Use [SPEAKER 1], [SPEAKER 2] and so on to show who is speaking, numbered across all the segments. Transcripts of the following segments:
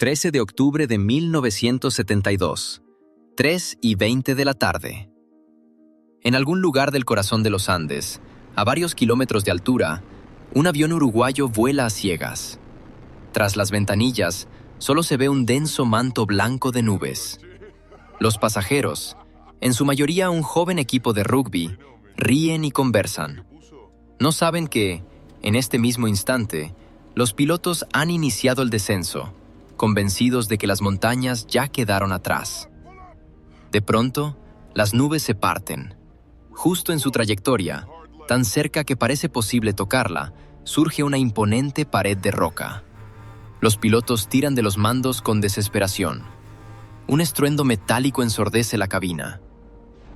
[SPEAKER 1] 13 de octubre de 1972, 3:20 de la tarde. En algún lugar del corazón de los Andes, a varios kilómetros de altura, un avión uruguayo vuela a ciegas. Tras las ventanillas, solo se ve un denso manto blanco de nubes. Los pasajeros, en su mayoría un joven equipo de rugby, ríen y conversan. No saben que, en este mismo instante, los pilotos han iniciado el descenso, convencidos de que las montañas ya quedaron atrás. De pronto, las nubes se parten. Justo en su trayectoria, tan cerca que parece posible tocarla, surge una imponente pared de roca. Los pilotos tiran de los mandos con desesperación. Un estruendo metálico ensordece la cabina.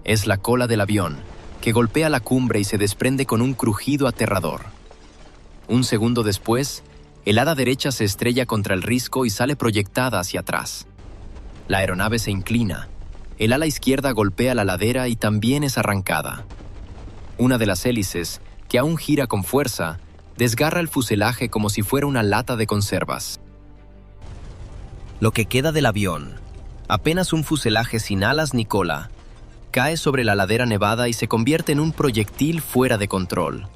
[SPEAKER 1] Es la cola del avión, que golpea la cumbre y se desprende con un crujido aterrador. Un segundo después, el ala derecha se estrella contra el risco y sale proyectada hacia atrás. La aeronave se inclina. El ala izquierda golpea la ladera y también es arrancada. Una de las hélices, que aún gira con fuerza, desgarra el fuselaje como si fuera una lata de conservas. Lo que queda del avión, apenas un fuselaje sin alas ni cola, cae sobre la ladera nevada y se convierte en un proyectil fuera de control.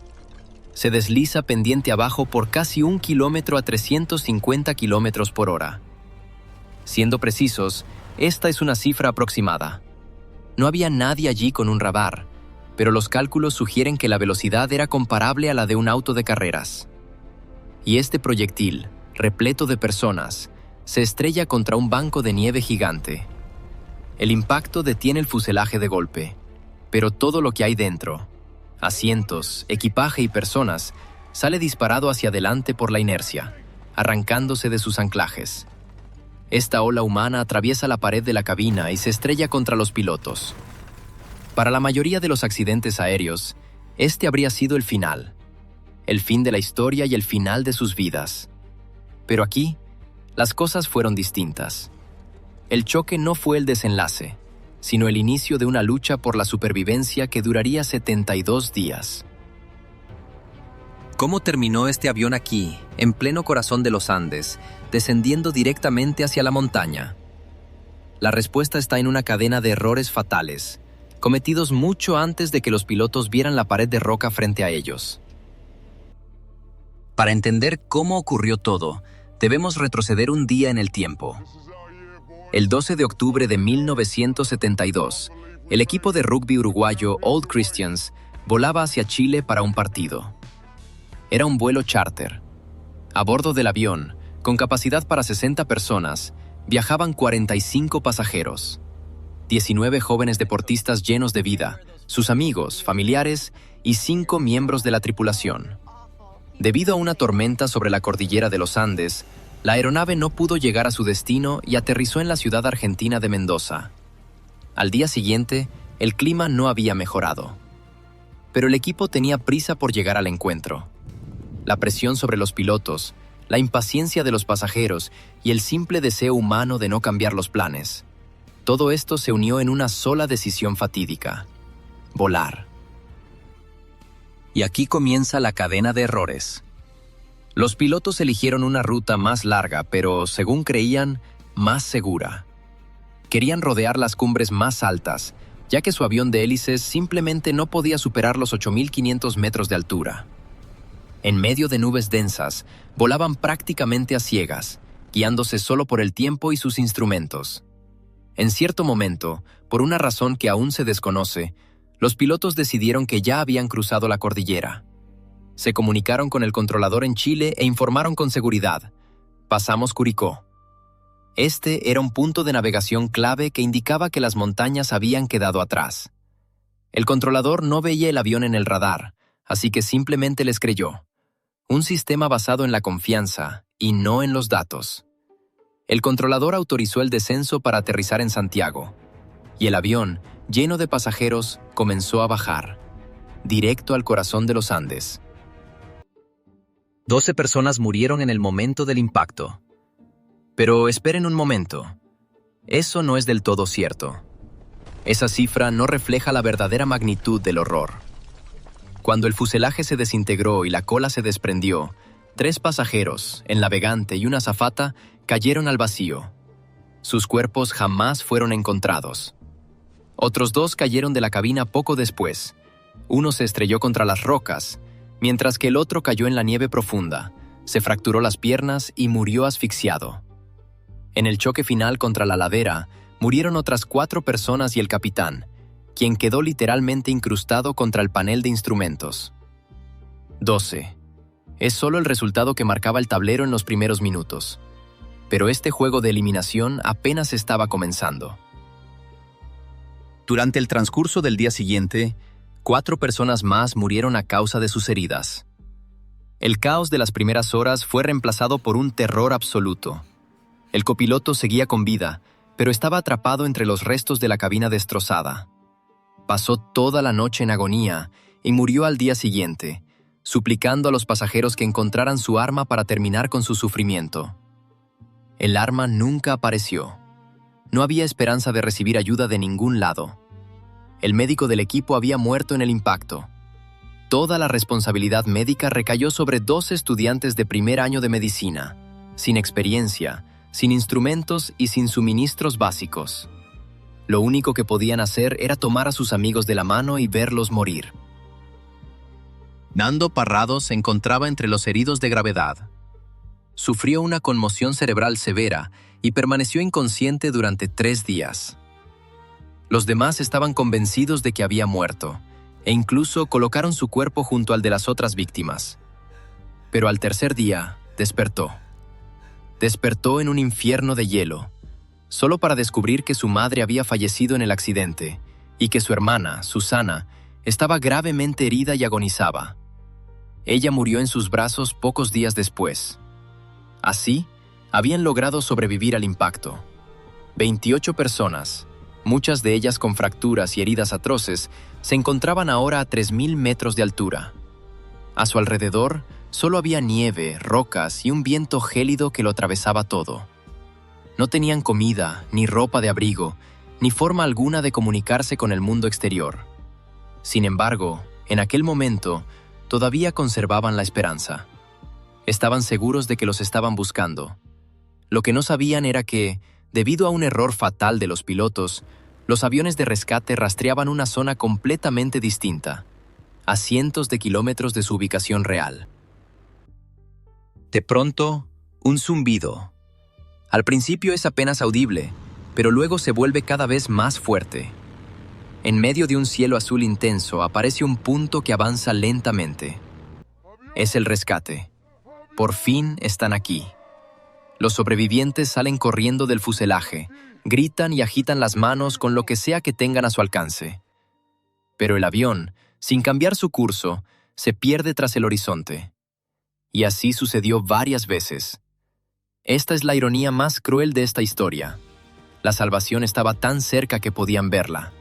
[SPEAKER 1] Se desliza pendiente abajo por casi 1 kilómetro a 350 kilómetros por hora. Siendo precisos, esta es una cifra aproximada. No había nadie allí con un radar, pero los cálculos sugieren que la velocidad era comparable a la de un auto de carreras. Y este proyectil, repleto de personas, se estrella contra un banco de nieve gigante. El impacto detiene el fuselaje de golpe, pero todo lo que hay dentro, asientos, equipaje y personas, sale disparado hacia adelante por la inercia, arrancándose de sus anclajes. Esta ola humana atraviesa la pared de la cabina y se estrella contra los pilotos. Para la mayoría de los accidentes aéreos, este habría sido el fin de la historia y el final de sus vidas. Pero aquí, las cosas fueron distintas. El choque no fue el desenlace, sino el inicio de una lucha por la supervivencia que duraría 72 días. ¿Cómo terminó este avión aquí, en pleno corazón de los Andes, descendiendo directamente hacia la montaña? La respuesta está en una cadena de errores fatales, cometidos mucho antes de que los pilotos vieran la pared de roca frente a ellos. Para entender cómo ocurrió todo, debemos retroceder un día en el tiempo. El 12 de octubre de 1972, el equipo de rugby uruguayo Old Christians volaba hacia Chile para un partido. Era un vuelo charter. A bordo del avión, con capacidad para 60 personas, viajaban 45 pasajeros. 19 jóvenes deportistas llenos de vida, sus amigos, familiares y 5 miembros de la tripulación. Debido a una tormenta sobre la cordillera de los Andes, la aeronave no pudo llegar a su destino y aterrizó en la ciudad argentina de Mendoza. Al día siguiente, el clima no había mejorado. Pero el equipo tenía prisa por llegar al encuentro. La presión sobre los pilotos, la impaciencia de los pasajeros y el simple deseo humano de no cambiar los planes. Todo esto se unió en una sola decisión fatídica: volar. Y aquí comienza la cadena de errores. Los pilotos eligieron una ruta más larga, pero, según creían, más segura. Querían rodear las cumbres más altas, ya que su avión de hélices simplemente no podía superar los 8.500 metros de altura. En medio de nubes densas, volaban prácticamente a ciegas, guiándose solo por el tiempo y sus instrumentos. En cierto momento, por una razón que aún se desconoce, los pilotos decidieron que ya habían cruzado la cordillera. Se comunicaron con el controlador en Chile e informaron con seguridad: pasamos Curicó. Este era un punto de navegación clave que indicaba que las montañas habían quedado atrás. El controlador no veía el avión en el radar, así que simplemente les creyó. Un sistema basado en la confianza y no en los datos. El controlador autorizó el descenso para aterrizar en Santiago, y el avión, lleno de pasajeros, comenzó a bajar, directo al corazón de los Andes. 12 personas murieron en el momento del impacto. Pero esperen un momento. Eso no es del todo cierto. Esa cifra no refleja la verdadera magnitud del horror. Cuando el fuselaje se desintegró y la cola se desprendió, 3 pasajeros, el navegante y una azafata, cayeron al vacío. Sus cuerpos jamás fueron encontrados. Otros 2 cayeron de la cabina poco después. Uno se estrelló contra las rocas, mientras que el otro cayó en la nieve profunda, se fracturó las piernas y murió asfixiado. En el choque final contra la ladera, murieron otras 4 personas y el capitán, quien quedó literalmente incrustado contra el panel de instrumentos. 12. Es solo el resultado que marcaba el tablero en los primeros minutos. Pero este juego de eliminación apenas estaba comenzando. Durante el transcurso del día siguiente, 4 personas más murieron a causa de sus heridas. El caos de las primeras horas fue reemplazado por un terror absoluto. El copiloto seguía con vida, pero estaba atrapado entre los restos de la cabina destrozada. Pasó toda la noche en agonía y murió al día siguiente, suplicando a los pasajeros que encontraran su arma para terminar con su sufrimiento. El arma nunca apareció. No había esperanza de recibir ayuda de ningún lado. El médico del equipo había muerto en el impacto. Toda la responsabilidad médica recayó sobre 2 estudiantes de primer año de medicina, sin experiencia, sin instrumentos y sin suministros básicos. Lo único que podían hacer era tomar a sus amigos de la mano y verlos morir. Nando Parrado se encontraba entre los heridos de gravedad. Sufrió una conmoción cerebral severa y permaneció inconsciente durante 3 días. Los demás estaban convencidos de que había muerto, e incluso colocaron su cuerpo junto al de las otras víctimas. Pero al tercer día, despertó. Despertó en un infierno de hielo, solo para descubrir que su madre había fallecido en el accidente y que su hermana, Susana, estaba gravemente herida y agonizaba. Ella murió en sus brazos pocos días después. Así, habían logrado sobrevivir al impacto. 28 personas, muchas de ellas con fracturas y heridas atroces, se encontraban ahora a 3.000 metros de altura. A su alrededor, solo había nieve, rocas y un viento gélido que lo atravesaba todo. No tenían comida, ni ropa de abrigo, ni forma alguna de comunicarse con el mundo exterior. Sin embargo, en aquel momento, todavía conservaban la esperanza. Estaban seguros de que los estaban buscando. Lo que no sabían era que, debido a un error fatal de los pilotos, los aviones de rescate rastreaban una zona completamente distinta, a cientos de kilómetros de su ubicación real. De pronto, un zumbido. Al principio es apenas audible, pero luego se vuelve cada vez más fuerte. En medio de un cielo azul intenso aparece un punto que avanza lentamente. Es el rescate. Por fin están aquí. Los sobrevivientes salen corriendo del fuselaje, gritan y agitan las manos con lo que sea que tengan a su alcance. Pero el avión, sin cambiar su curso, se pierde tras el horizonte. Y así sucedió varias veces. Esta es la ironía más cruel de esta historia. La salvación estaba tan cerca que podían verla.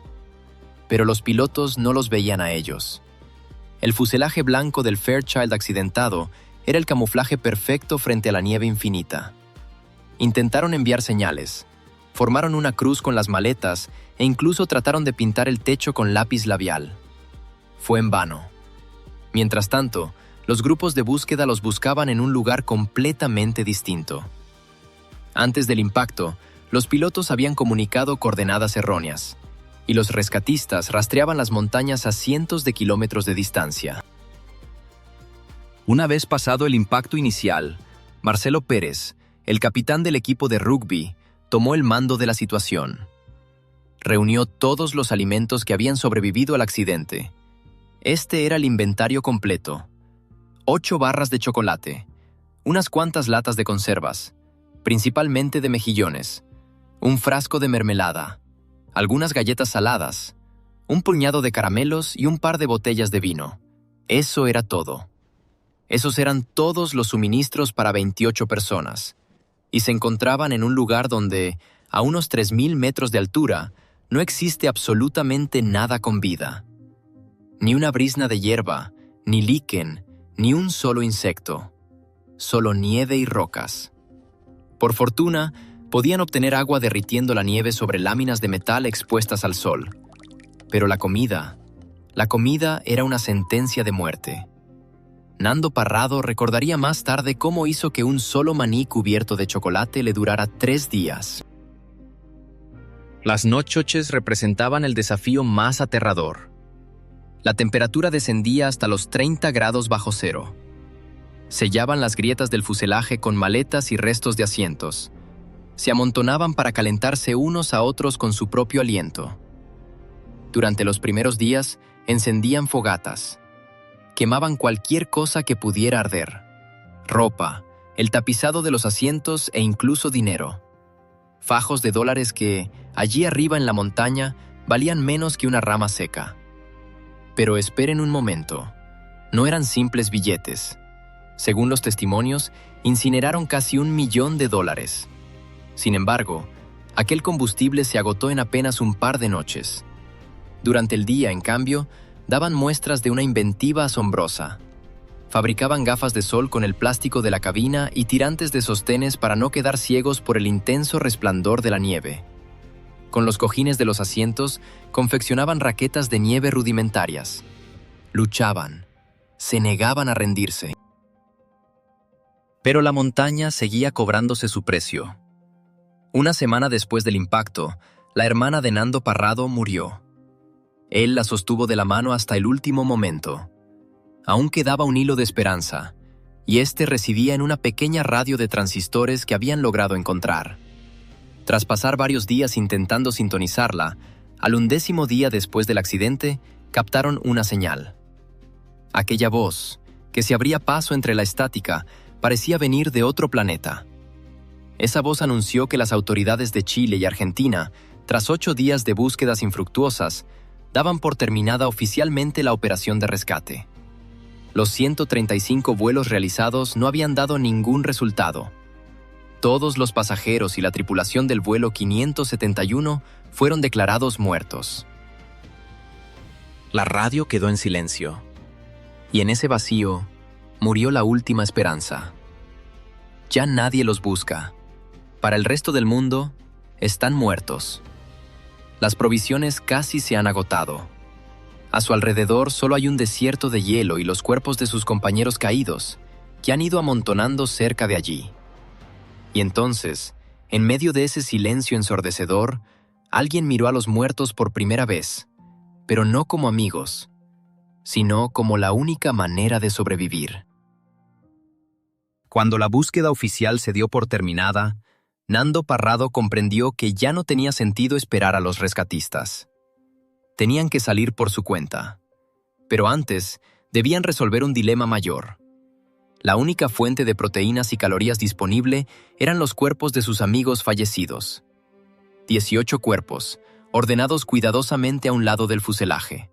[SPEAKER 1] Pero los pilotos no los veían a ellos. El fuselaje blanco del Fairchild accidentado era el camuflaje perfecto frente a la nieve infinita. Intentaron enviar señales, formaron una cruz con las maletas e incluso trataron de pintar el techo con lápiz labial. Fue en vano. Mientras tanto, los grupos de búsqueda los buscaban en un lugar completamente distinto. Antes del impacto, los pilotos habían comunicado coordenadas erróneas, y los rescatistas rastreaban las montañas a cientos de kilómetros de distancia. Una vez pasado el impacto inicial, Marcelo Pérez, el capitán del equipo de rugby, tomó el mando de la situación. Reunió todos los alimentos que habían sobrevivido al accidente. Este era el inventario completo: 8 barras de chocolate, unas cuantas latas de conservas, principalmente de mejillones, un frasco de mermelada, algunas galletas saladas, un puñado de caramelos y un par de botellas de vino. Eso era todo. Esos eran todos los suministros para 28 personas, y se encontraban en un lugar donde, a unos 3.000 metros de altura, no existe absolutamente nada con vida. Ni una brizna de hierba, ni líquen, ni un solo insecto. Solo nieve y rocas. Por fortuna, podían obtener agua derritiendo la nieve sobre láminas de metal expuestas al sol. Pero la comida era una sentencia de muerte. Nando Parrado recordaría más tarde cómo hizo que un solo maní cubierto de chocolate le durara 3 días. Las noches representaban el desafío más aterrador. La temperatura descendía hasta los 30 grados bajo cero. Sellaban las grietas del fuselaje con maletas y restos de asientos. Se amontonaban para calentarse unos a otros con su propio aliento. Durante los primeros días, encendían fogatas. Quemaban cualquier cosa que pudiera arder. Ropa, el tapizado de los asientos e incluso dinero. Fajos de dólares que, allí arriba en la montaña, valían menos que una rama seca. Pero esperen un momento. No eran simples billetes. Según los testimonios, incineraron casi $1 millón. Sin embargo, aquel combustible se agotó en apenas un par de noches. Durante el día, en cambio, daban muestras de una inventiva asombrosa. Fabricaban gafas de sol con el plástico de la cabina y tirantes de sostenes para no quedar ciegos por el intenso resplandor de la nieve. Con los cojines de los asientos, confeccionaban raquetas de nieve rudimentarias. Luchaban. Se negaban a rendirse. Pero la montaña seguía cobrándose su precio. Una semana después del impacto, la hermana de Nando Parrado murió. Él la sostuvo de la mano hasta el último momento. Aún quedaba un hilo de esperanza, y este residía en una pequeña radio de transistores que habían logrado encontrar. Tras pasar varios días intentando sintonizarla, al 11º día después del accidente, captaron una señal. Aquella voz, que se abría paso entre la estática, parecía venir de otro planeta. Esa voz anunció que las autoridades de Chile y Argentina, tras 8 días de búsquedas infructuosas, daban por terminada oficialmente la operación de rescate. Los 135 vuelos realizados no habían dado ningún resultado. Todos los pasajeros y la tripulación del vuelo 571 fueron declarados muertos. La radio quedó en silencio. Y en ese vacío, murió la última esperanza. Ya nadie los busca. Para el resto del mundo, están muertos. Las provisiones casi se han agotado. A su alrededor solo hay un desierto de hielo y los cuerpos de sus compañeros caídos, que han ido amontonando cerca de allí. Y entonces, en medio de ese silencio ensordecedor, alguien miró a los muertos por primera vez, pero no como amigos, sino como la única manera de sobrevivir. Cuando la búsqueda oficial se dio por terminada, Nando Parrado comprendió que ya no tenía sentido esperar a los rescatistas. Tenían que salir por su cuenta. Pero antes, debían resolver un dilema mayor. La única fuente de proteínas y calorías disponible eran los cuerpos de sus amigos fallecidos. 18 cuerpos, ordenados cuidadosamente a un lado del fuselaje.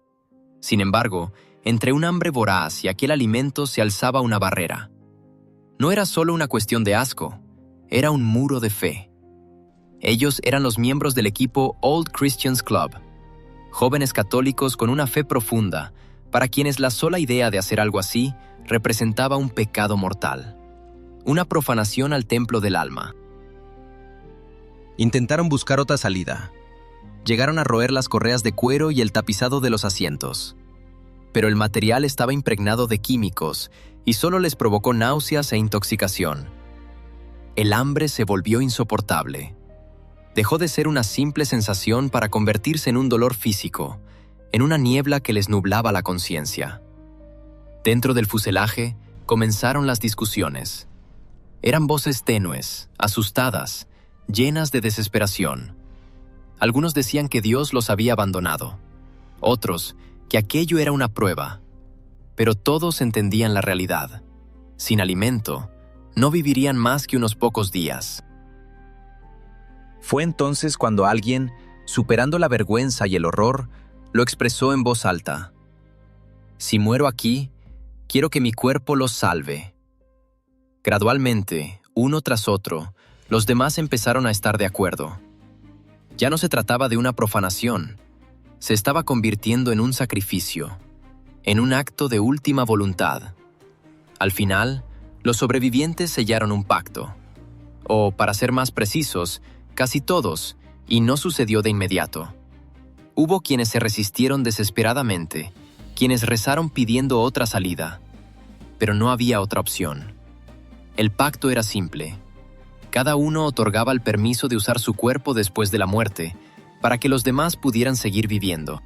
[SPEAKER 1] Sin embargo, entre un hambre voraz y aquel alimento se alzaba una barrera. No era solo una cuestión de asco, era un muro de fe. Ellos eran los miembros del equipo Old Christians Club, jóvenes católicos con una fe profunda, para quienes la sola idea de hacer algo así representaba un pecado mortal, una profanación al templo del alma. Intentaron buscar otra salida. Llegaron a roer las correas de cuero y el tapizado de los asientos. Pero el material estaba impregnado de químicos y solo les provocó náuseas e intoxicación. El hambre se volvió insoportable. Dejó de ser una simple sensación para convertirse en un dolor físico, en una niebla que les nublaba la conciencia. Dentro del fuselaje comenzaron las discusiones. Eran voces tenues, asustadas, llenas de desesperación. Algunos decían que Dios los había abandonado, otros que aquello era una prueba. Pero todos entendían la realidad. Sin alimento, no vivirían más que unos pocos días. Fue entonces cuando alguien, superando la vergüenza y el horror, lo expresó en voz alta. Si muero aquí, quiero que mi cuerpo los salve. Gradualmente, uno tras otro, los demás empezaron a estar de acuerdo. Ya no se trataba de una profanación, se estaba convirtiendo en un sacrificio, en un acto de última voluntad. Al final, los sobrevivientes sellaron un pacto. O, para ser más precisos, casi todos, y no sucedió de inmediato. Hubo quienes se resistieron desesperadamente, quienes rezaron pidiendo otra salida. pero no había otra opción. El pacto era simple. Cada uno otorgaba el permiso de usar su cuerpo después de la muerte, para que los demás pudieran seguir viviendo.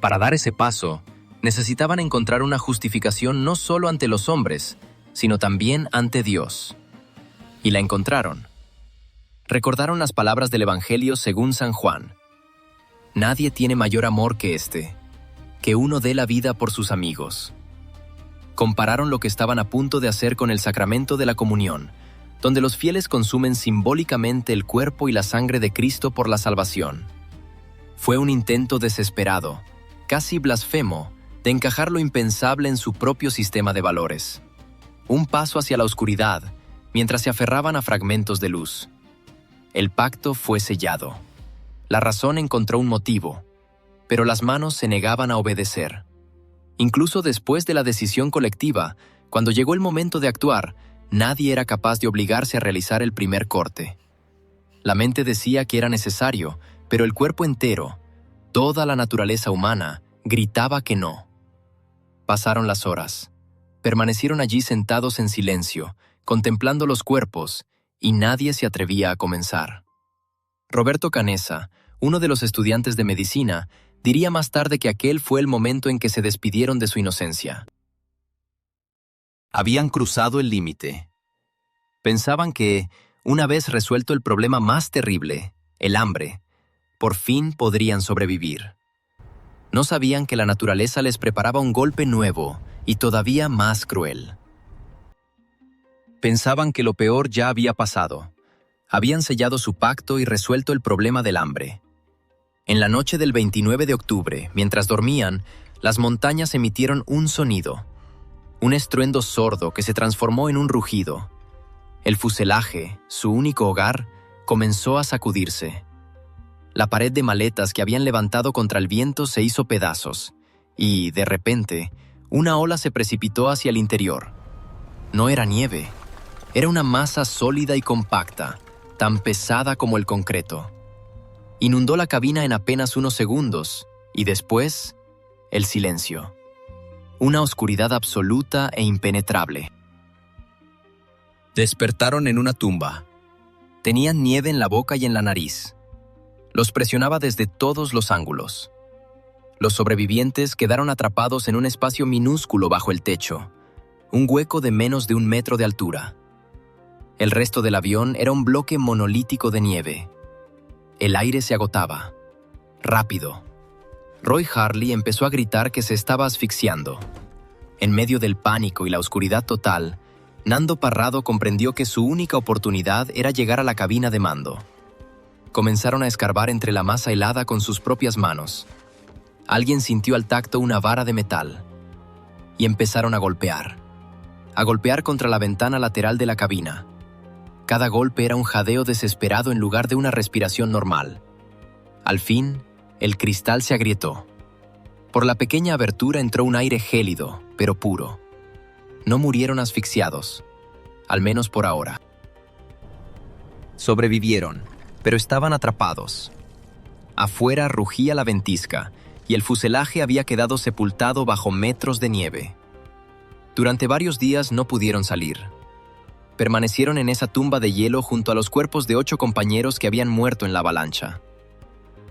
[SPEAKER 1] Para dar ese paso, necesitaban encontrar una justificación no solo ante los hombres, sino también ante Dios. Y la encontraron. Recordaron las palabras del Evangelio según San Juan. Nadie tiene mayor amor que este, que uno dé la vida por sus amigos. Compararon lo que estaban a punto de hacer con el sacramento de la comunión, donde los fieles consumen simbólicamente el cuerpo y la sangre de Cristo por la salvación. Fue un intento desesperado, casi blasfemo, de encajar lo impensable en su propio sistema de valores. Un paso hacia la oscuridad, mientras se aferraban a fragmentos de luz. El pacto fue sellado. La razón encontró un motivo, pero las manos se negaban a obedecer. Incluso después de la decisión colectiva, cuando llegó el momento de actuar, nadie era capaz de obligarse a realizar el primer corte. La mente decía que era necesario, pero el cuerpo entero, toda la naturaleza humana, gritaba que no. Pasaron las horas. Permanecieron allí sentados en silencio, contemplando los cuerpos, y nadie se atrevía a comenzar. Roberto Canessa, uno de los estudiantes de medicina, diría más tarde que aquel fue el momento en que se despidieron de su inocencia. Habían cruzado el límite. Pensaban que, una vez resuelto el problema más terrible, el hambre, por fin podrían sobrevivir. No sabían que la naturaleza les preparaba un golpe nuevo y todavía más cruel. Pensaban que lo peor ya había pasado. Habían sellado su pacto y resuelto el problema del hambre. En la noche del 29 de octubre, mientras dormían, las montañas emitieron un sonido, un estruendo sordo que se transformó en un rugido. El fuselaje, su único hogar, comenzó a sacudirse. La pared de maletas que habían levantado contra el viento se hizo pedazos, y, de repente, una ola se precipitó hacia el interior. No era nieve. Era una masa sólida y compacta, tan pesada como el concreto. Inundó la cabina en apenas unos segundos, y después, el silencio. Una oscuridad absoluta e impenetrable. Despertaron en una tumba. Tenían nieve en la boca y en la nariz. Los presionaba desde todos los ángulos. Los sobrevivientes quedaron atrapados en un espacio minúsculo bajo el techo, un hueco de menos de 1 metro de altura. El resto del avión era un bloque monolítico de nieve. El aire se agotaba. Rápido. Roy Harley empezó a gritar que se estaba asfixiando. En medio del pánico y la oscuridad total, Nando Parrado comprendió que su única oportunidad era llegar a la cabina de mando. Comenzaron a escarbar entre la masa helada con sus propias manos. Alguien sintió al tacto una vara de metal. Y empezaron a golpear contra la ventana lateral de la cabina. Cada golpe era un jadeo desesperado en lugar de una respiración normal. Al fin, el cristal se agrietó. Por la pequeña abertura entró un aire gélido, pero puro. No murieron asfixiados, al menos por ahora. Sobrevivieron, pero estaban atrapados. Afuera rugía la ventisca, y el fuselaje había quedado sepultado bajo metros de nieve. Durante varios días no pudieron salir. Permanecieron en esa tumba de hielo junto a los cuerpos de 8 compañeros que habían muerto en la avalancha.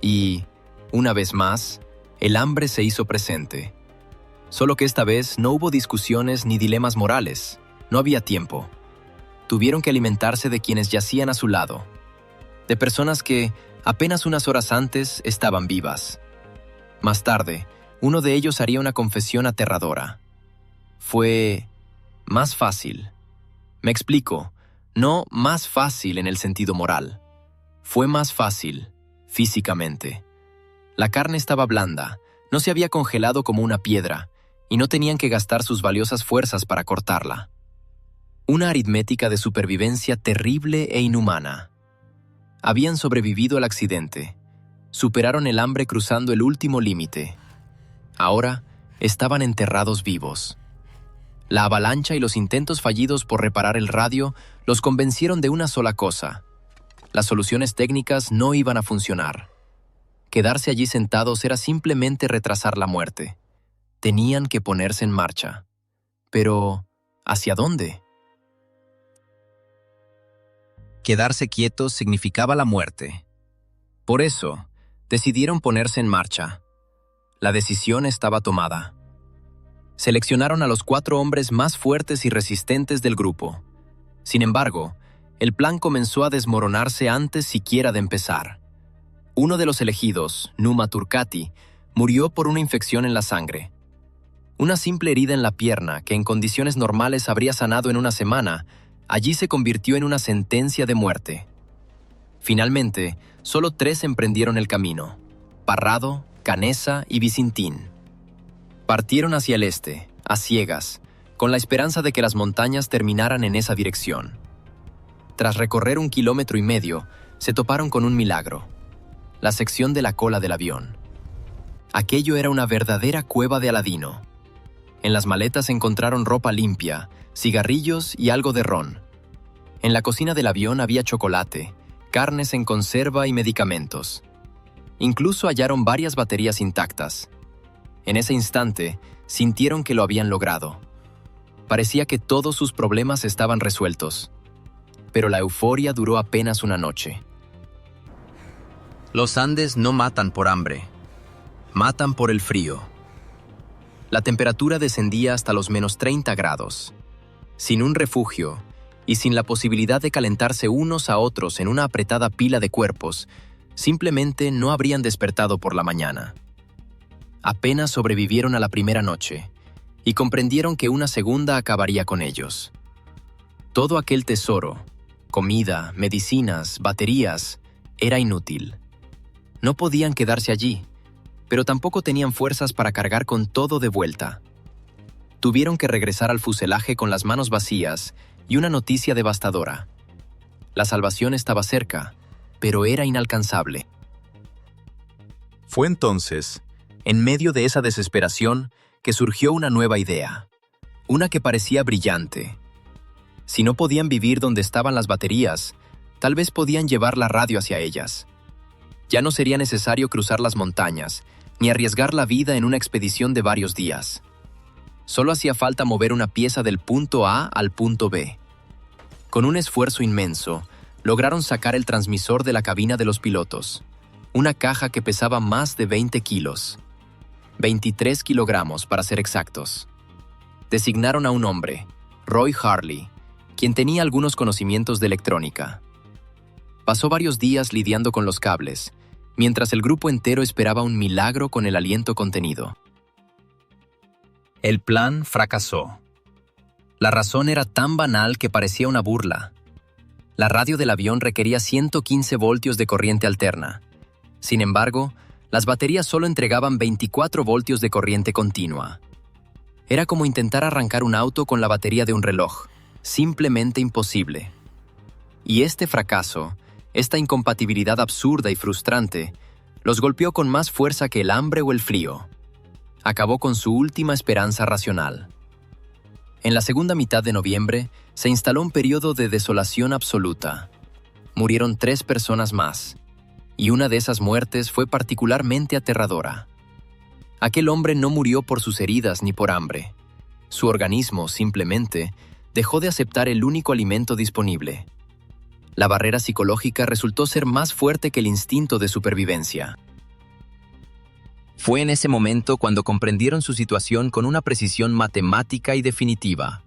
[SPEAKER 1] Y, una vez más, el hambre se hizo presente. Solo que esta vez no hubo discusiones ni dilemas morales. No había tiempo. Tuvieron que alimentarse de quienes yacían a su lado. De personas que, apenas unas horas antes, estaban vivas. Más tarde, uno de ellos haría una confesión aterradora. Fue más fácil. Me explico, no más fácil en el sentido moral. Fue más fácil, físicamente. La carne estaba blanda, no se había congelado como una piedra, y no tenían que gastar sus valiosas fuerzas para cortarla. Una aritmética de supervivencia terrible e inhumana. Habían sobrevivido al accidente. Superaron el hambre cruzando el último límite. Ahora estaban enterrados vivos. La avalancha y los intentos fallidos por reparar el radio los convencieron de una sola cosa. Las soluciones técnicas no iban a funcionar. Quedarse allí sentados era simplemente retrasar la muerte. Tenían que ponerse en marcha. Pero, ¿hacia dónde? Quedarse quietos significaba la muerte. Por eso, decidieron ponerse en marcha. La decisión estaba tomada. Seleccionaron a los 4 hombres más fuertes y resistentes del grupo. Sin embargo, el plan comenzó a desmoronarse antes siquiera de empezar. Uno de los elegidos, Numa Turkati, murió por una infección en la sangre. Una simple herida en la pierna, que en condiciones normales habría sanado en una semana, allí se convirtió en una sentencia de muerte. Finalmente, solo 3 emprendieron el camino: Parrado, Canessa y Visintín. Partieron hacia el este, a ciegas, con la esperanza de que las montañas terminaran en esa dirección. Tras recorrer 1,5 kilómetros, se toparon con un milagro: la sección de la cola del avión. Aquello era una verdadera cueva de Aladino. En las maletas encontraron ropa limpia, cigarrillos y algo de ron. En la cocina del avión había chocolate, carnes en conserva y medicamentos. Incluso hallaron varias baterías intactas. En ese instante, sintieron que lo habían logrado. Parecía que todos sus problemas estaban resueltos. Pero la euforia duró apenas una noche. Los Andes no matan por hambre. Matan por el frío. La temperatura descendía hasta los -30 grados. Sin un refugio y sin la posibilidad de calentarse unos a otros en una apretada pila de cuerpos, simplemente no habrían despertado por la mañana. Apenas sobrevivieron a la primera noche y comprendieron que una segunda acabaría con ellos. Todo aquel tesoro, comida, medicinas, baterías, era inútil. No podían quedarse allí, pero tampoco tenían fuerzas para cargar con todo de vuelta. Tuvieron que regresar al fuselaje con las manos vacías y una noticia devastadora. La salvación estaba cerca, pero era inalcanzable. Fue entonces, en medio de esa desesperación, que surgió una nueva idea. Una que parecía brillante. Si no podían vivir donde estaban las baterías, tal vez podían llevar la radio hacia ellas. Ya no sería necesario cruzar las montañas, ni arriesgar la vida en una expedición de varios días. Solo hacía falta mover una pieza del punto A al punto B. Con un esfuerzo inmenso, lograron sacar el transmisor de la cabina de los pilotos, una caja que pesaba más de 20 kilos. 23 kilogramos, para ser exactos. Designaron a un hombre, Roy Harley, quien tenía algunos conocimientos de electrónica. Pasó varios días lidiando con los cables, mientras el grupo entero esperaba un milagro con el aliento contenido. El plan fracasó. La razón era tan banal que parecía una burla. La radio del avión requería 115 voltios de corriente alterna. Sin embargo, las baterías solo entregaban 24 voltios de corriente continua. Era como intentar arrancar un auto con la batería de un reloj. Simplemente imposible. Y este fracaso, esta incompatibilidad absurda y frustrante, los golpeó con más fuerza que el hambre o el frío. Acabó con su última esperanza racional. En la segunda mitad de noviembre, se instaló un periodo de desolación absoluta. Murieron 3 personas más, y una de esas muertes fue particularmente aterradora. Aquel hombre no murió por sus heridas ni por hambre. Su organismo, simplemente, dejó de aceptar el único alimento disponible. La barrera psicológica resultó ser más fuerte que el instinto de supervivencia. Fue en ese momento cuando comprendieron su situación con una precisión matemática y definitiva.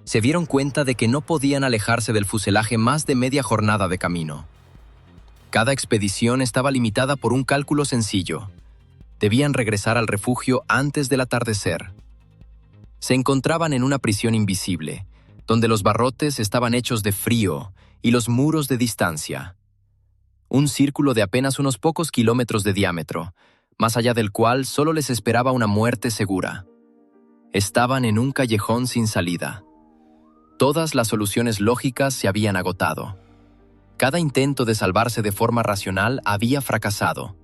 [SPEAKER 1] Se dieron cuenta de que no podían alejarse del fuselaje más de media jornada de camino. Cada expedición estaba limitada por un cálculo sencillo. Debían regresar al refugio antes del atardecer. Se encontraban en una prisión invisible, donde los barrotes estaban hechos de frío y los muros de distancia. Un círculo de apenas unos pocos kilómetros de diámetro, más allá del cual solo les esperaba una muerte segura. Estaban en un callejón sin salida. Todas las soluciones lógicas se habían agotado. Cada intento de salvarse de forma racional había fracasado.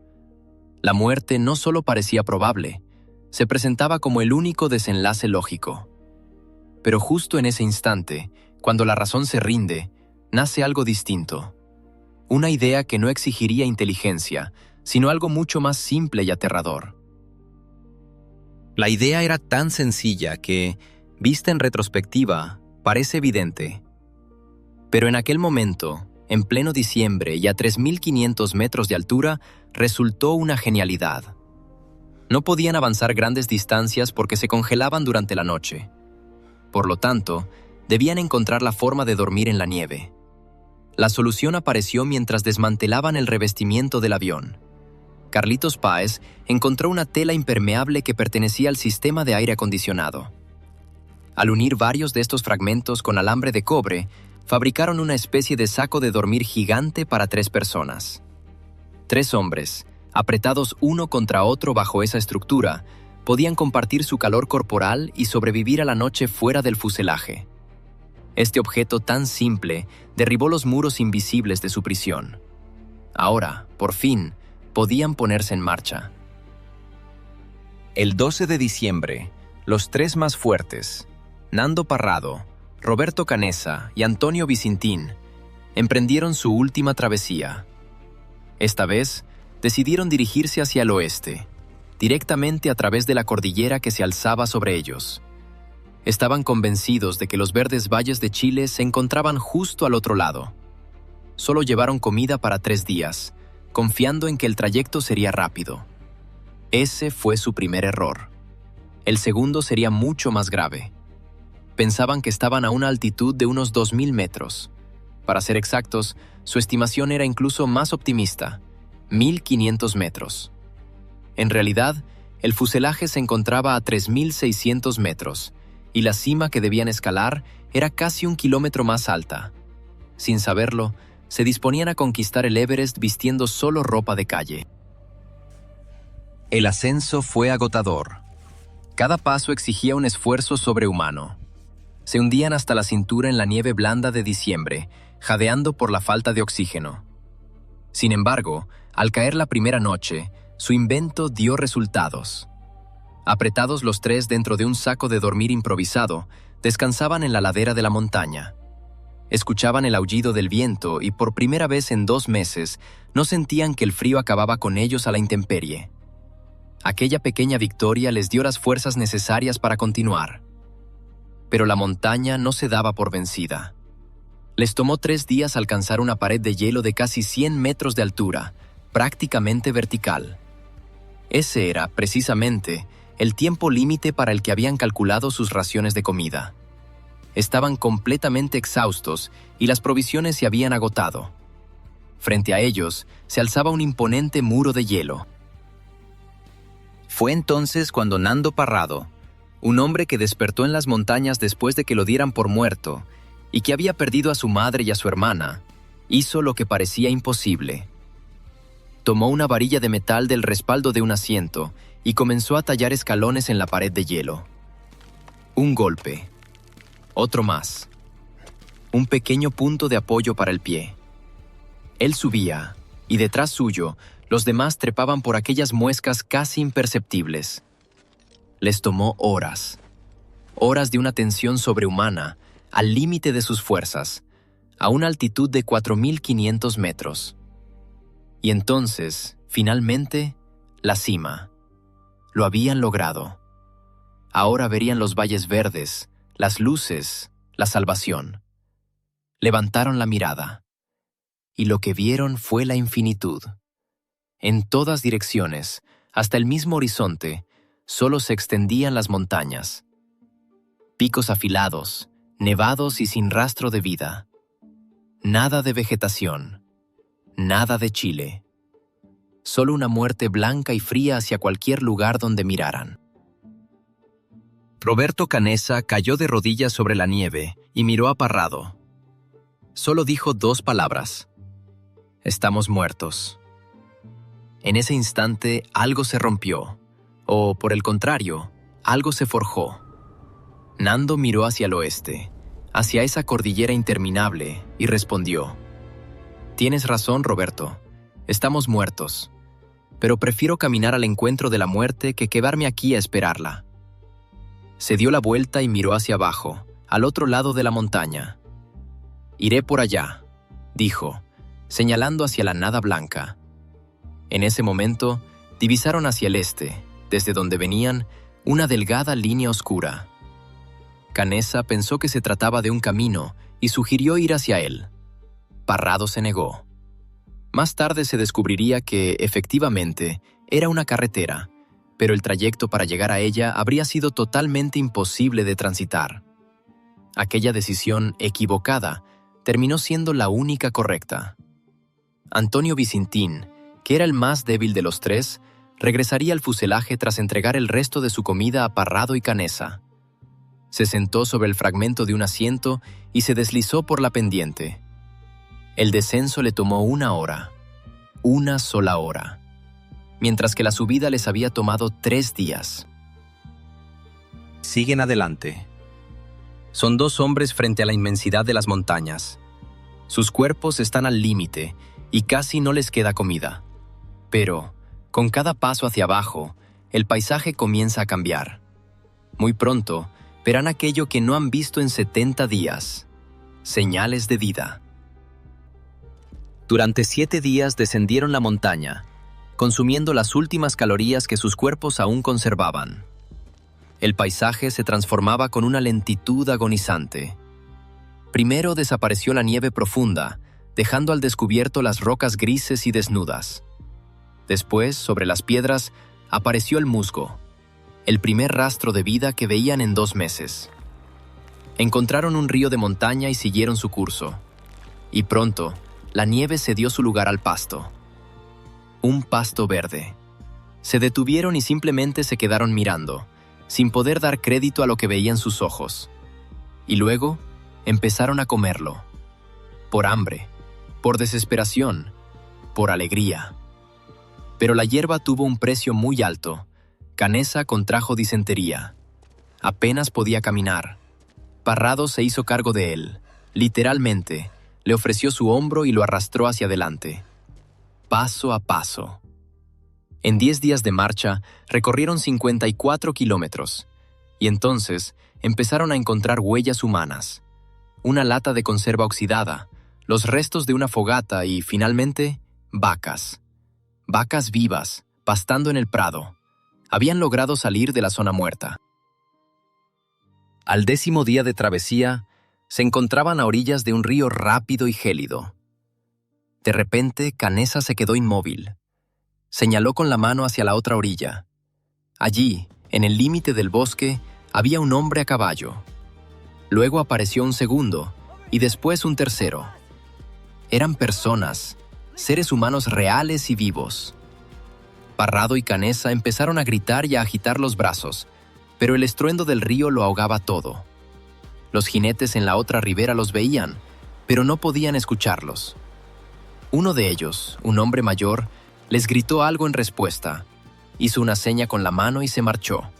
[SPEAKER 1] La muerte no solo parecía probable, se presentaba como el único desenlace lógico. Pero justo en ese instante, cuando la razón se rinde, nace algo distinto. Una idea que no exigiría inteligencia, sino algo mucho más simple y aterrador. La idea era tan sencilla que, Vista en retrospectiva, parece evidente. Pero en aquel momento, en pleno diciembre y a 3.500 metros de altura, resultó una genialidad. No podían avanzar grandes distancias porque se congelaban durante la noche. Por lo tanto, debían encontrar la forma de dormir en la nieve. La solución apareció mientras desmantelaban el revestimiento del avión. Carlitos Páez encontró una tela impermeable que pertenecía al sistema de aire acondicionado. Al unir varios de estos fragmentos con alambre de cobre, fabricaron una especie de saco de dormir gigante para 3 personas. 3 hombres, apretados uno contra otro bajo esa estructura, podían compartir su calor corporal y sobrevivir a la noche fuera del fuselaje. Este objeto tan simple derribó los muros invisibles de su prisión. Ahora, por fin, podían ponerse en marcha. El 12 de diciembre, los 3 más fuertes, Nando Parrado, Roberto Canessa y Antonio Vicintín, emprendieron su última travesía. Esta vez, decidieron dirigirse hacia el oeste, directamente a través de la cordillera que se alzaba sobre ellos. Estaban convencidos de que los verdes valles de Chile se encontraban justo al otro lado. Solo llevaron comida para 3 días, confiando en que el trayecto sería rápido. Ese fue su primer error. El segundo sería mucho más grave. Pensaban que estaban a una altitud de unos 2.000 metros. Para ser exactos, su estimación era incluso más optimista, 1.500 metros. En realidad, el fuselaje se encontraba a 3.600 metros, y la cima que debían escalar era casi 1 kilómetro más alta. Sin saberlo, se disponían a conquistar el Everest vistiendo solo ropa de calle. El ascenso fue agotador. Cada paso exigía un esfuerzo sobrehumano. Se hundían hasta la cintura en la nieve blanda de diciembre, jadeando por la falta de oxígeno. Sin embargo, al caer la primera noche, su invento dio resultados. Apretados los 3 dentro de un saco de dormir improvisado, descansaban en la ladera de la montaña. Escuchaban el aullido del viento y por primera vez en 2 meses no sentían que el frío acababa con ellos a la intemperie. Aquella pequeña victoria les dio las fuerzas necesarias para continuar. Pero la montaña no se daba por vencida. Les tomó 3 días alcanzar una pared de hielo de casi 100 metros de altura, prácticamente vertical. Ese era, precisamente, el tiempo límite para el que habían calculado sus raciones de comida. Estaban completamente exhaustos y las provisiones se habían agotado. Frente a ellos se alzaba un imponente muro de hielo. Fue entonces cuando Nando Parrado, un hombre que despertó en las montañas después de que lo dieran por muerto y que había perdido a su madre y a su hermana, hizo lo que parecía imposible. Tomó una varilla de metal del respaldo de un asiento y comenzó a tallar escalones en la pared de hielo. Un golpe. Otro más. Un pequeño punto de apoyo para el pie. Él subía, y detrás suyo, los demás trepaban por aquellas muescas casi imperceptibles. Les tomó horas. Horas de una tensión sobrehumana, al límite de sus fuerzas, a una altitud de 4.500 metros. Y entonces, finalmente, la cima. Lo habían logrado. Ahora verían los valles verdes, las luces, la salvación. Levantaron la mirada. Y lo que vieron fue la infinitud. En todas direcciones, hasta el mismo horizonte, solo se extendían las montañas. Picos afilados, nevados y sin rastro de vida. Nada de vegetación. Nada de Chile. Solo una muerte blanca y fría hacia cualquier lugar donde miraran. Roberto Canessa cayó de rodillas sobre la nieve y miró a Parrado. Solo dijo 2 palabras. Estamos muertos. En ese instante algo se rompió, o por el contrario, algo se forjó. Nando miró hacia el oeste, hacia esa cordillera interminable, y respondió: Tienes razón, Roberto. Estamos muertos. Pero prefiero caminar al encuentro de la muerte que quedarme aquí a esperarla. Se dio la vuelta y miró hacia abajo, al otro lado de la montaña. Iré por allá, dijo, señalando hacia la nada blanca. En ese momento, divisaron hacia el este, desde donde venían, una delgada línea oscura. Canessa pensó que se trataba de un camino y sugirió ir hacia él. Parrado se negó. Más tarde se descubriría que, efectivamente, era una carretera, pero el trayecto para llegar a ella habría sido totalmente imposible de transitar. Aquella decisión equivocada terminó siendo la única correcta. Antonio Vicentín, que era el más débil de los tres, regresaría al fuselaje tras entregar el resto de su comida a Parrado y Canessa. Se sentó sobre el fragmento de un asiento y se deslizó por la pendiente. El descenso le tomó 1 hora, una sola hora, mientras que la subida les había tomado 3 días. Siguen adelante. Son 2 hombres frente a la inmensidad de las montañas. Sus cuerpos están al límite y casi no les queda comida. Pero, con cada paso hacia abajo, el paisaje comienza a cambiar. Muy pronto, verán aquello que no han visto en 70 días. Señales de vida. Durante 7 días descendieron la montaña, consumiendo las últimas calorías que sus cuerpos aún conservaban. El paisaje se transformaba con una lentitud agonizante. Primero desapareció la nieve profunda, dejando al descubierto las rocas grises y desnudas. Después, sobre las piedras, apareció el musgo, el primer rastro de vida que veían en 2 meses. Encontraron un río de montaña y siguieron su curso. Y pronto, la nieve cedió su lugar al pasto. Un pasto verde. Se detuvieron y simplemente se quedaron mirando, sin poder dar crédito a lo que veían sus ojos. Y luego, empezaron a comerlo. Por hambre, por desesperación, por alegría. Pero la hierba tuvo un precio muy alto. Canessa contrajo disentería. Apenas podía caminar. Parrado se hizo cargo de él. Literalmente, le ofreció su hombro y lo arrastró hacia adelante. Paso a paso. En 10 días de marcha, recorrieron 54 kilómetros. Y entonces, empezaron a encontrar huellas humanas. Una lata de conserva oxidada, los restos de una fogata y, finalmente, vacas. Vacas vivas, pastando en el prado. Habían logrado salir de la zona muerta. Al 10º día de travesía, se encontraban a orillas de un río rápido y gélido. De repente, Canessa se quedó inmóvil. Señaló con la mano hacia la otra orilla. Allí, en el límite del bosque, había un hombre a caballo. Luego apareció un segundo, y después un tercero. Eran personas, seres humanos reales y vivos. Parrado y Canessa empezaron a gritar y a agitar los brazos, pero el estruendo del río lo ahogaba todo. Los jinetes en la otra ribera los veían, pero no podían escucharlos. Uno de ellos, un hombre mayor, les gritó algo en respuesta, hizo una seña con la mano y se marchó.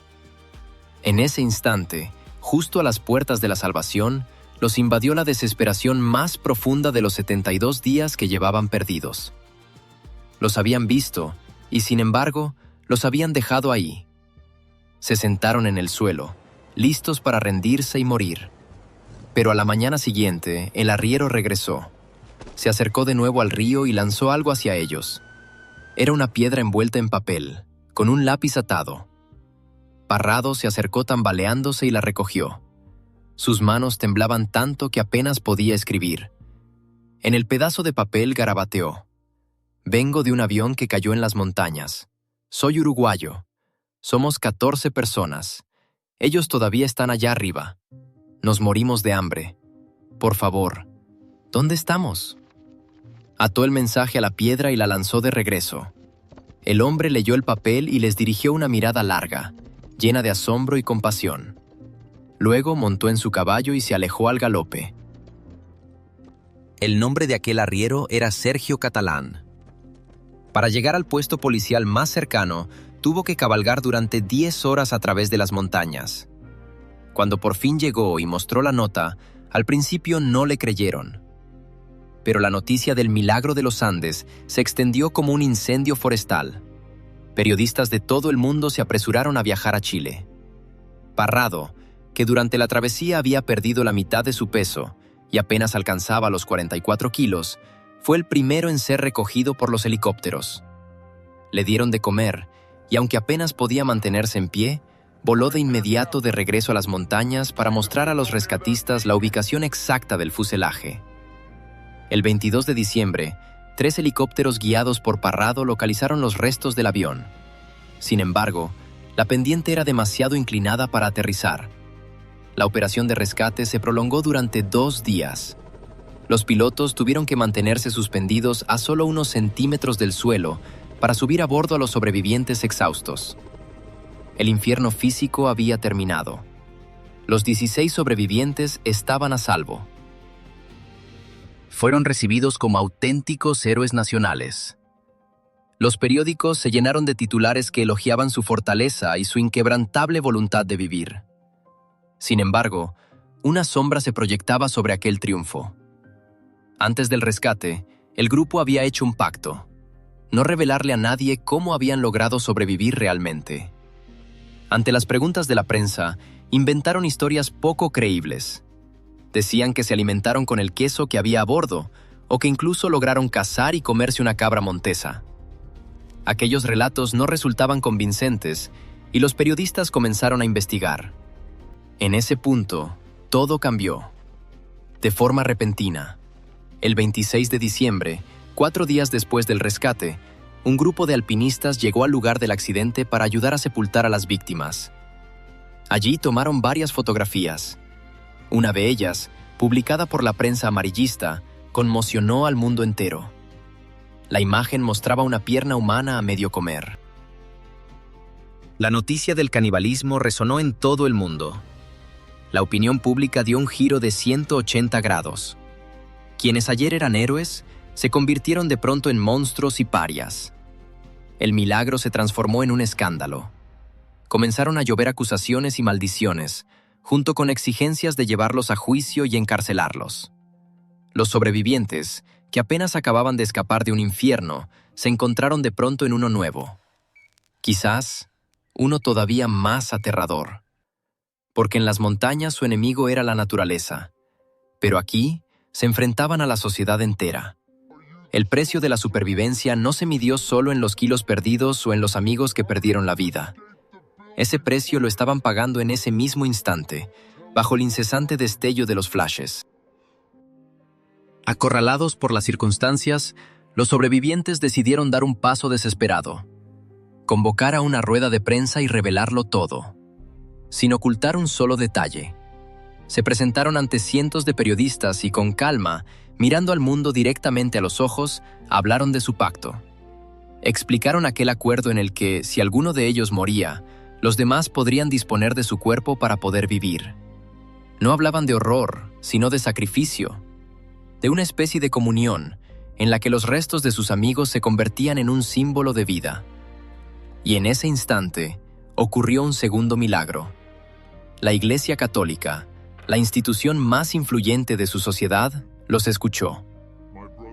[SPEAKER 1] En ese instante, justo a las puertas de la salvación, los invadió la desesperación más profunda de los 72 días que llevaban perdidos. Los habían visto, y sin embargo, los habían dejado ahí. Se sentaron en el suelo, listos para rendirse y morir. Pero a la mañana siguiente, el arriero regresó. Se acercó de nuevo al río y lanzó algo hacia ellos. Era una piedra envuelta en papel, con un lápiz atado. Parrado se acercó tambaleándose y la recogió. Sus manos temblaban tanto que apenas podía escribir. En el pedazo de papel garabateó: «Vengo de un avión que cayó en las montañas. Soy uruguayo. Somos 14 personas. Ellos todavía están allá arriba. Nos morimos de hambre. Por favor, ¿dónde estamos?». Ató el mensaje a la piedra y la lanzó de regreso. El hombre leyó el papel y les dirigió una mirada larga, llena de asombro y compasión. Luego montó en su caballo y se alejó al galope. El nombre de aquel arriero era Sergio Catalán. Para llegar al puesto policial más cercano, tuvo que cabalgar durante 10 horas a través de las montañas. Cuando por fin llegó y mostró la nota, al principio no le creyeron. Pero la noticia del milagro de los Andes se extendió como un incendio forestal. Periodistas de todo el mundo se apresuraron a viajar a Chile. Parrado, que durante la travesía había perdido la mitad de su peso y apenas alcanzaba los 44 kilos, fue el primero en ser recogido por los helicópteros. Le dieron de comer y, aunque apenas podía mantenerse en pie, voló de inmediato de regreso a las montañas para mostrar a los rescatistas la ubicación exacta del fuselaje. El 22 de diciembre, 3 helicópteros guiados por Parrado localizaron los restos del avión. Sin embargo, la pendiente era demasiado inclinada para aterrizar. La operación de rescate se prolongó durante 2 días. Los pilotos tuvieron que mantenerse suspendidos a solo unos centímetros del suelo para subir a bordo a los sobrevivientes exhaustos. El infierno físico había terminado. Los 16 sobrevivientes estaban a salvo. Fueron recibidos como auténticos héroes nacionales. Los periódicos se llenaron de titulares que elogiaban su fortaleza y su inquebrantable voluntad de vivir. Sin embargo, una sombra se proyectaba sobre aquel triunfo. Antes del rescate, el grupo había hecho un pacto: no revelarle a nadie cómo habían logrado sobrevivir realmente. Ante las preguntas de la prensa, inventaron historias poco creíbles. Decían que se alimentaron con el queso que había a bordo, o que incluso lograron cazar y comerse una cabra montesa. Aquellos relatos no resultaban convincentes, y los periodistas comenzaron a investigar. En ese punto, todo cambió. De forma repentina, el 26 de diciembre, 4 días después del rescate, un grupo de alpinistas llegó al lugar del accidente para ayudar a sepultar a las víctimas. Allí tomaron varias fotografías. Una de ellas, publicada por la prensa amarillista, conmocionó al mundo entero. La imagen mostraba una pierna humana a medio comer. La noticia del canibalismo resonó en todo el mundo. La opinión pública dio un giro de 180 grados. Quienes ayer eran héroes, se convirtieron de pronto en monstruos y parias. El milagro se transformó en un escándalo. Comenzaron a llover acusaciones y maldiciones, junto con exigencias de llevarlos a juicio y encarcelarlos. Los sobrevivientes, que apenas acababan de escapar de un infierno, se encontraron de pronto en uno nuevo. Quizás uno todavía más aterrador. Porque en las montañas su enemigo era la naturaleza, pero aquí se enfrentaban a la sociedad entera. El precio de la supervivencia no se midió solo en los kilos perdidos o en los amigos que perdieron la vida. Ese precio lo estaban pagando en ese mismo instante, bajo el incesante destello de los flashes. Acorralados por las circunstancias, los sobrevivientes decidieron dar un paso desesperado: convocar a una rueda de prensa y revelarlo todo, sin ocultar un solo detalle. Se presentaron ante cientos de periodistas y con calma, mirando al mundo directamente a los ojos, hablaron de su pacto. Explicaron aquel acuerdo en el que, si alguno de ellos moría, los demás podrían disponer de su cuerpo para poder vivir. No hablaban de horror, sino de sacrificio, de una especie de comunión en la que los restos de sus amigos se convertían en un símbolo de vida. Y en ese instante ocurrió un segundo milagro. La Iglesia Católica, la institución más influyente de su sociedad, los escuchó.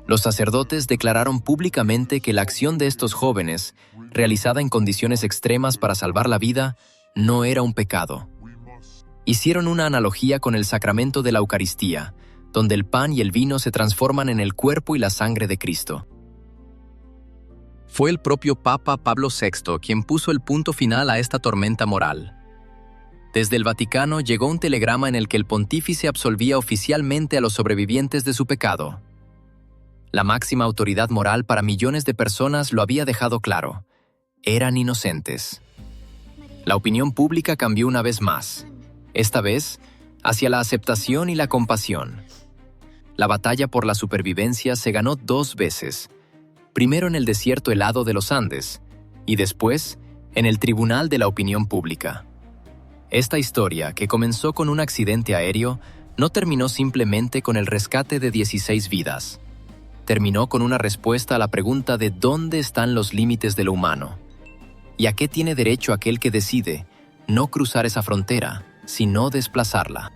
[SPEAKER 1] Los sacerdotes declararon públicamente que la acción de estos jóvenes, realizada en condiciones extremas para salvar la vida, no era un pecado. Hicieron una analogía con el sacramento de la Eucaristía, donde el pan y el vino se transforman en el cuerpo y la sangre de Cristo. Fue el propio Papa Pablo VI quien puso el punto final a esta tormenta moral. Desde el Vaticano llegó un telegrama en el que el pontífice absolvía oficialmente a los sobrevivientes de su pecado. La máxima autoridad moral para millones de personas lo había dejado claro: eran inocentes. La opinión pública cambió una vez más, esta vez hacia la aceptación y la compasión. La batalla por la supervivencia se ganó 2 veces, primero en el desierto helado de los Andes y después en el tribunal de la opinión pública. Esta historia, que comenzó con un accidente aéreo, no terminó simplemente con el rescate de 16 vidas. Terminó con una respuesta a la pregunta de dónde están los límites de lo humano y a qué tiene derecho aquel que decide no cruzar esa frontera, sino desplazarla.